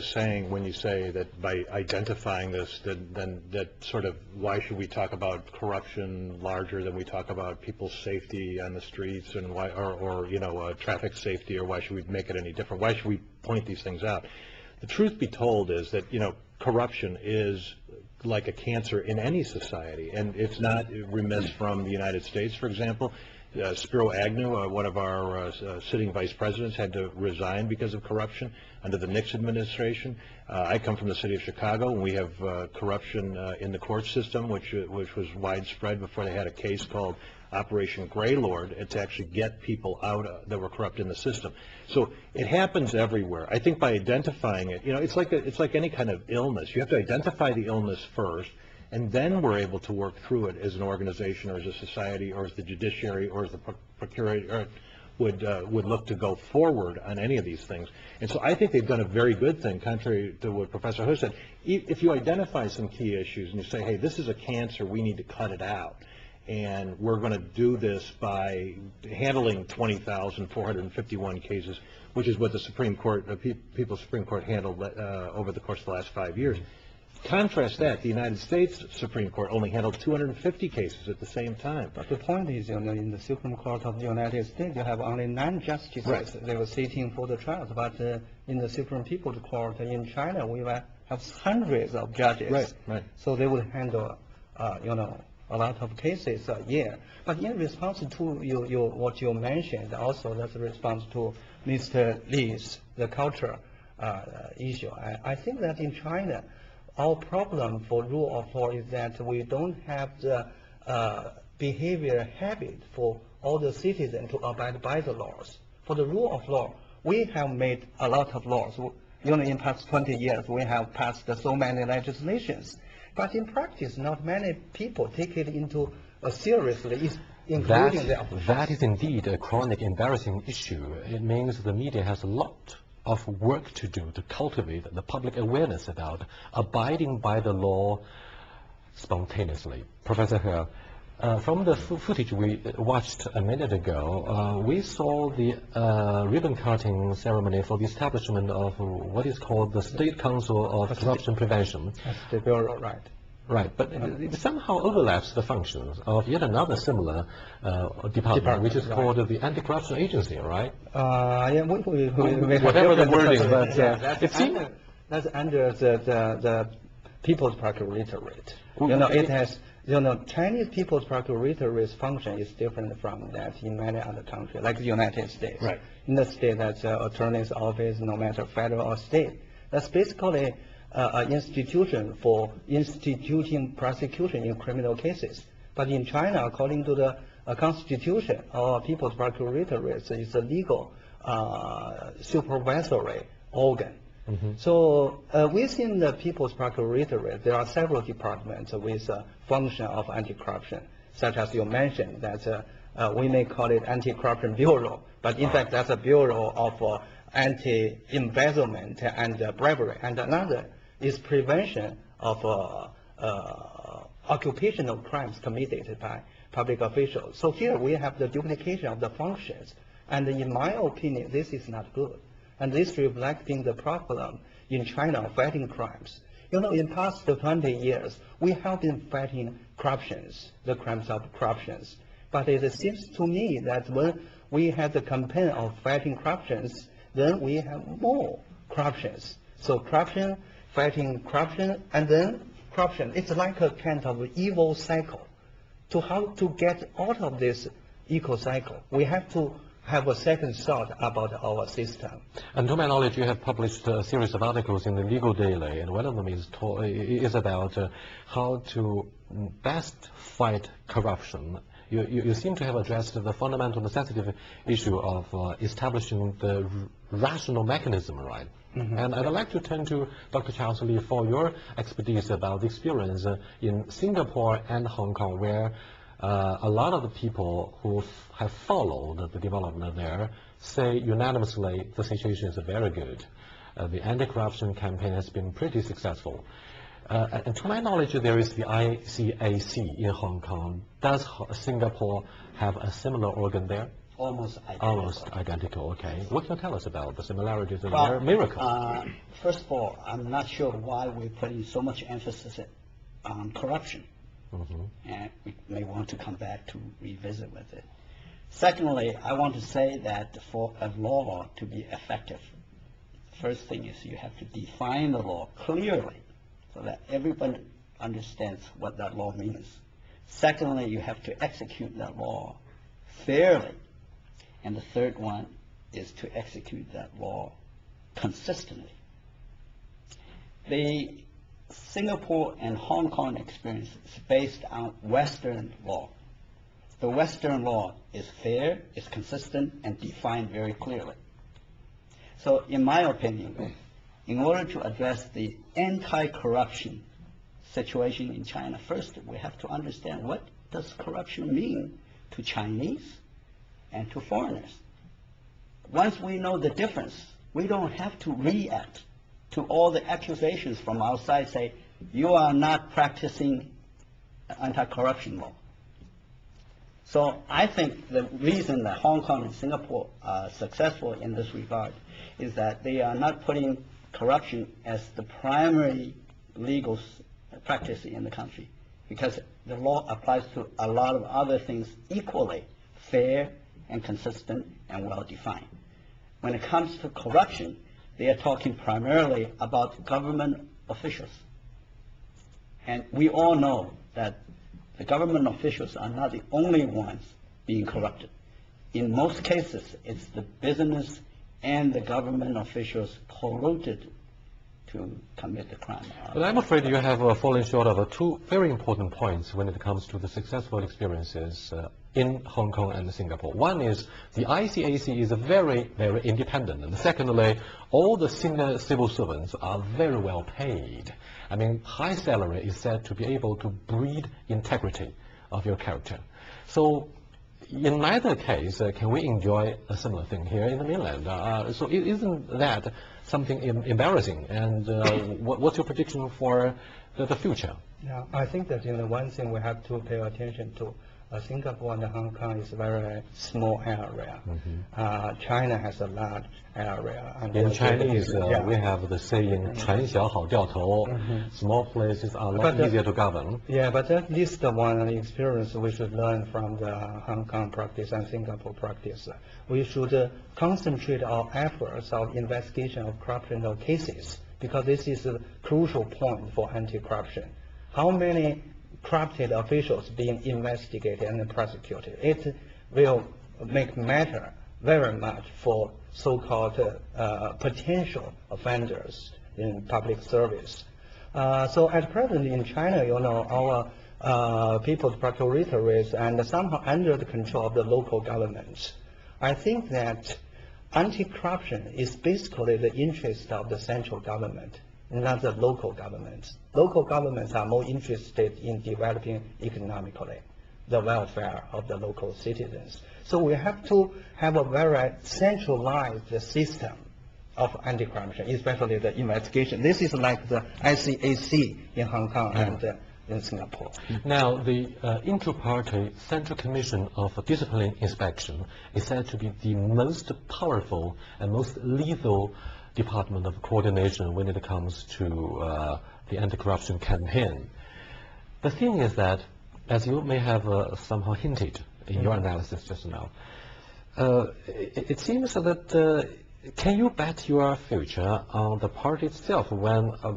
saying when you say that by identifying this, then that sort of, why should we talk about corruption larger than we talk about people's safety on the streets, and why, or you know, traffic safety, or why should we make it any different? Why should we point these things out? The truth be told is that, you know, corruption is like a cancer in any society, and it's not remiss from the United States, for example. Spiro Agnew, one of our sitting vice presidents, had to resign because of corruption under the Nixon administration. I come from the city of Chicago, and we have corruption in the court system, which was widespread before they had a case called Operation Greylord to actually get people out that were corrupt in the system. So it happens everywhere. I think by identifying it, you know, it's like any kind of illness. You have to identify the illness first, and then we're able to work through it as an organization, or as a society, or as the judiciary, or as the procurator would look to go forward on any of these things. And so I think they've done a very good thing, contrary to what Professor Ho said. If you identify some key issues and you say, hey, this is a cancer, we need to cut it out, and we're going to do this by handling 20,451 cases, which is what the Supreme Court, People's Supreme Court, handled over the course of the last 5 years. Contrast that, the United States Supreme Court only handled 250 cases at the same time. But the point is, you know, in the Supreme Court of the United States, you have only 9 justices. Right. They were sitting for the trials. But in the Supreme People's Court in China, we have hundreds of judges. Right, right. So they would handle, you know, a lot of cases a year. But in response to what you mentioned, also that's a response to Mr. Lee's, the culture issue. I think that in China, our problem for rule of law is that we don't have the behavior habit for all the citizens to abide by the laws. For the rule of law, we have made a lot of laws. You know, in past 20 years, we have passed so many legislations. But in practice, not many people take it into seriously, including the opposition. That is indeed a chronic, embarrassing issue. It means the media has a lot of work to do to cultivate the public awareness about abiding by the law spontaneously. Professor He, from the footage we watched a minute ago, we saw the ribbon cutting ceremony for the establishment of what is called the State Council of Corruption Prevention. That's the bureau, right. Right, but it somehow overlaps the functions of yet another similar department, which is called the Anti-Corruption Agency, right? Yeah, whatever the wording, but it seems that's under the People's Procuratorate. You know, it has, you know, Chinese People's Procuratorate function is different from that in many other countries, like the United States. Right. In the state, that's attorney's office, no matter federal or state. That's basically an institution for instituting prosecution in criminal cases. But in China, according to the constitution, our People's Procuratorate is a legal supervisory organ. Mm-hmm. So within the People's Procuratorate, there are several departments with a function of anti-corruption, such as you mentioned, that we may call it Anti-Corruption Bureau, but in fact that's a bureau of anti-embezzlement and bribery. And another is prevention of occupational crimes committed by public officials. So here we have the duplication of the functions. And in my opinion, this is not good. And this reflecting the problem in China of fighting crimes. You know, in past 20 years, we have been fighting corruptions, the crimes of corruptions. But it seems to me that when we had the campaign of fighting corruptions, then we have more corruptions. So corruption, fighting corruption, and then corruption. It's like a kind of evil cycle. To how to get out of this eco cycle, we have to have a second thought about our system. And to my knowledge, you have published a series of articles in the Legal Daily, and one of them is about how to best fight corruption. You seem to have addressed the fundamental necessity issue of establishing the rational mechanism, right? Mm-hmm. And I'd like to turn to Dr. Charles Lee for your expertise about the experience in Singapore and Hong Kong, where a lot of the people who have followed the development there say unanimously the situation is very good. The anti-corruption campaign has been pretty successful. And to my knowledge, there is the ICAC in Hong Kong. Does Singapore have a similar organ there? almost identical. Almost identical, okay. What can you tell us about the similarities and Well, their miracle? First of all, I'm not sure why we're putting so much emphasis on corruption. And we may want to come back to revisit with it. Secondly, I want to say that for a law to be effective, first thing is you have to define the law clearly so that everyone understands what that law means. Secondly, you have to execute that law fairly. And the third one is to execute that law consistently. The Singapore and Hong Kong experience is based on Western law. The Western law is fair, is consistent, and defined very clearly. So in my opinion, in order to address the anti-corruption situation in China, first we have to understand what does corruption mean to Chinese and to foreigners. Once we know the difference, we don't have to react to all the accusations from outside, say, you are not practicing anti-corruption law. So I think the reason that Hong Kong and Singapore are successful in this regard is that they are not putting corruption as the primary legal practice in the country, because the law applies to a lot of other things equally fair and consistent and well-defined. When it comes to corruption, they are talking primarily about government officials. And we all know that the government officials are not the only ones being corrupted. In most cases, it's the business and the government officials colluded to commit the crime. But I'm afraid you have fallen short of two very important points when it comes to the successful experiences in Hong Kong and Singapore. One is the ICAC is very, very independent. And secondly, all the senior civil servants are very well paid. I mean, high salary is said to be able to breed integrity of your character. So in neither case can we enjoy a similar thing here in the mainland. So isn't that something embarrassing? And what's your prediction for the future? Yeah, I think that one thing we have to pay attention to, Singapore and Hong Kong is a very small area. China has a large area. And in Chinese, yeah. we have the saying, 船小好掉头. Small places are a lot easier to govern. Yeah, but at least the one experience we should learn from the Hong Kong practice and Singapore practice. We should concentrate our efforts of investigation of corruption cases, because this is a crucial point for anti-corruption. How many corrupted officials being investigated and prosecuted? It will make matter very much for so-called potential offenders in public service. So at present in China, our people's procuratories and somehow under the control of the local governments. I think that anti-corruption is basically the interest of the central government, not the local governments. Local governments are more interested in developing economically the welfare of the local citizens. So we have to have a very centralized system of anti-corruption, especially the investigation. This is like the ICAC in Hong Kong and in Singapore. Now, the Inter-Party Central Commission of Discipline Inspection is said to be the most powerful and most lethal department of coordination when it comes to the anti-corruption campaign. The thing is that, as you may have somehow hinted in your analysis just now, it seems that can you bet your future on the party itself when